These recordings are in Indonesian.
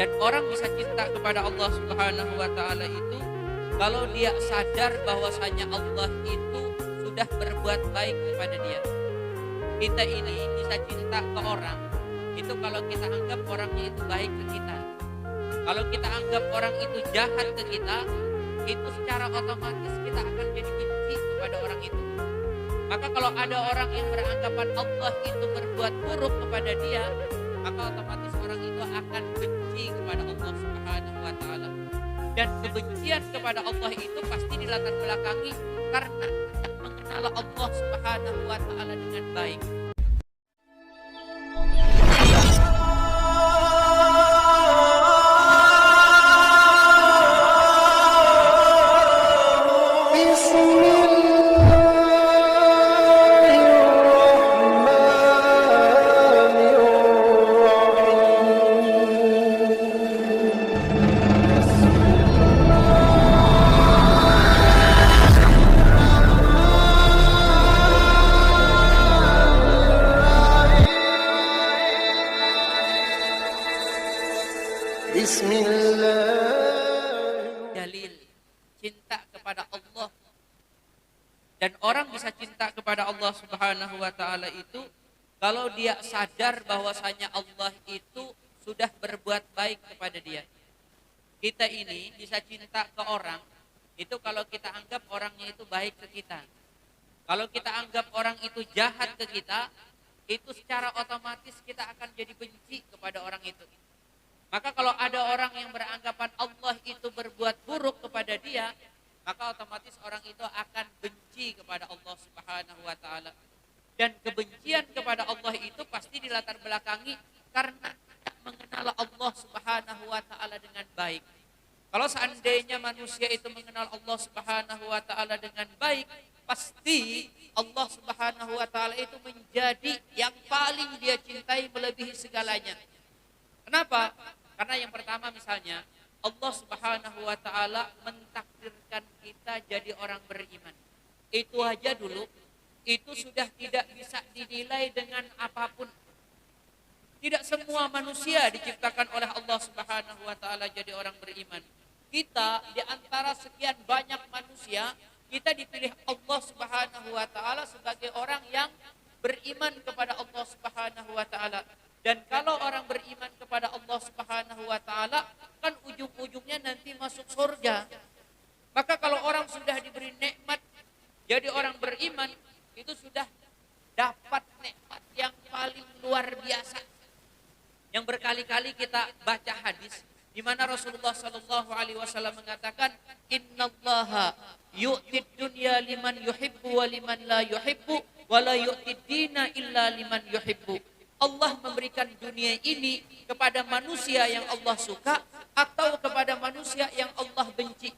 Dan orang bisa cinta kepada Allah Subhanahu wa taala itu kalau dia sadar bahwasanya Allah itu sudah berbuat baik kepada dia. Kita ini bisa cinta ke orang itu kalau kita anggap orangnya itu baik ke kita. Kalau kita anggap orang itu jahat ke kita, itu secara otomatis kita akan jadi benci kepada orang itu. Maka kalau ada orang yang beranggapan Allah itu berbuat buruk kepada dia, maka otomatis orang itu akan benci kepada Allah Subhanahu wa taala. Dan kebencian kepada Allah itu pasti dilatar belakangi karena tidak mengenal Allah Subhanahu wa taala dengan baik. Dalil cinta kepada Allah. Dan orang bisa cinta kepada Allah Subhanahu wa taala itu kalau dia sadar bahwasanya Allah itu sudah berbuat baik kepada dia. Kita ini bisa cinta ke orang itu kalau kita anggap orangnya itu baik ke kita. Kalau kita anggap orang itu jahat ke kita, itu secara otomatis kita akan jadi benci kepada orang itu. Maka kalau ada orang yang beranggapan Allah itu berbuat buruk kepada dia, maka otomatis orang itu akan benci kepada Allah Subhanahu wa taala. Dan kebencian kepada Allah itu pasti dilatar belakangi karena tidak mengenal Allah Subhanahu wa taala dengan baik. Kalau seandainya manusia itu mengenal Allah Subhanahu wa taala dengan baik, pasti Allah Subhanahu wa taala itu menjadi yang paling dia cintai melebihi segalanya. Kenapa? Karena yang pertama misalnya Allah Subhanahu wa taala mentakdirkan kita jadi orang beriman. Itu aja dulu itu sudah tidak bisa dinilai dengan apapun. Tidak semua manusia diciptakan oleh Allah Subhanahu wa taala jadi orang beriman. Kita di antara sekian banyak manusia, kita dipilih Allah Subhanahu wa taala sebagai orang yang beriman kepada Allah Subhanahu wa taala. Dan kalau orang beriman kepada Allah Subhanahu wa taala, kan ujung-ujungnya nanti masuk surga. Maka kalau orang sudah diberi nikmat jadi orang beriman, itu sudah dapat nikmat yang paling luar biasa. Yang berkali-kali kita baca hadis di mana Rasulullah sallallahu alaihi wasallam mengatakan, "Innallaha yu'tid dunya liman yuhibbu wa liman la yuhibbu wa la yu'tid dina illa liman yuhibbu." Allah memberikan dunia ini kepada manusia yang Allah suka atau kepada manusia yang Allah benci.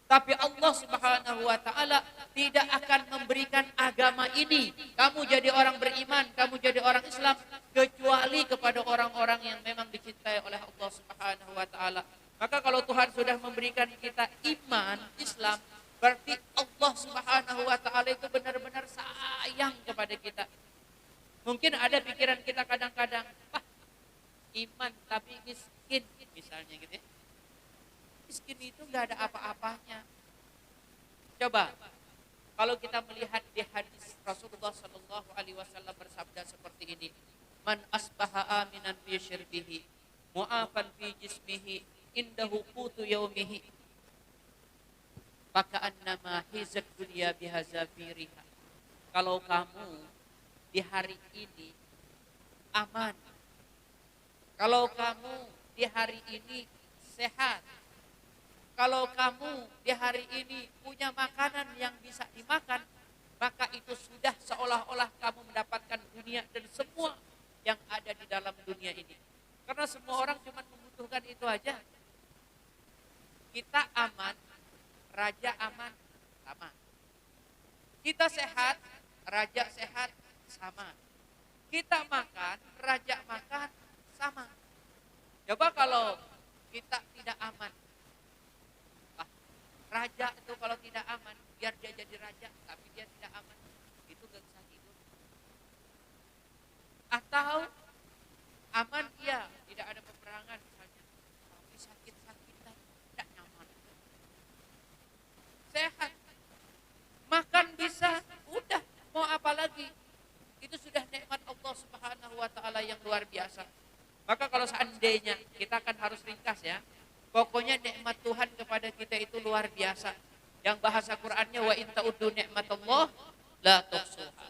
Tapi Allah Subhanahu wa taala tidak akan memberikan agama ini, kamu jadi orang beriman, kamu jadi orang Islam, kecuali kepada orang-orang yang memang dicintai oleh Allah Subhanahu wa taala. Maka kalau Tuhan sudah memberikan kita iman Islam, berarti Allah Subhanahu wa taala itu benar-benar sayang kepada kita. Mungkin ada pikiran kita kadang-kadang, iman tapi miskin misalnya gitu ya. Miskin itu nggak ada apa-apanya. Coba kalau kita melihat di hadis Rasulullah Sallallahu Alaihi Wasallam bersabda seperti ini, man asbaha aminan fi syirbihi, mu'afan fi jismihi, indahu qutu yaumihi, faka'annama hizat dunya bihazafiriha. Kalau kamu di hari ini aman, kalau kamu di hari ini sehat, kalau kamu di hari ini punya makanan yang bisa dimakan, maka itu sudah seolah-olah kamu mendapatkan dunia dan semua yang ada di dalam dunia ini. Karena semua orang cuma membutuhkan itu aja. Kita aman, raja aman, sama. Kita sehat, raja sehat, sama. Kita makan, raja makan, sama. Coba kalau kita tidak aman. Raja itu kalau tidak aman, biar dia jadi raja, tapi dia tidak aman, itu gak bisa tidur. Atau aman dia, tidak ada peperangan misalnya. Subhanahu wa taala yang luar biasa. Maka kalau seandainya kita akan harus ringkas ya. Pokoknya nikmat Tuhan kepada kita itu luar biasa. Yang bahasa Qur'annya wa in ta'uddu nikmatallah la tuhsuha.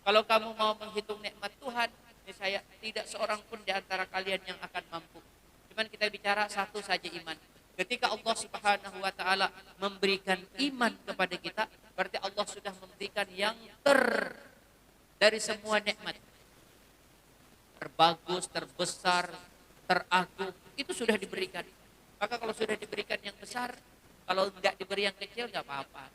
Kalau kamu mau menghitung nikmat Tuhan, saya tidak seorang pun di antara kalian yang akan mampu. Cuman kita bicara satu saja iman. Ketika Allah Subhanahu wa taala memberikan iman kepada kita, berarti Allah sudah memberikan yang dari semua nikmat. Terbagus, terbesar, teragung, itu sudah diberikan. Maka kalau sudah diberikan yang besar, kalau enggak diberi yang kecil enggak apa-apa.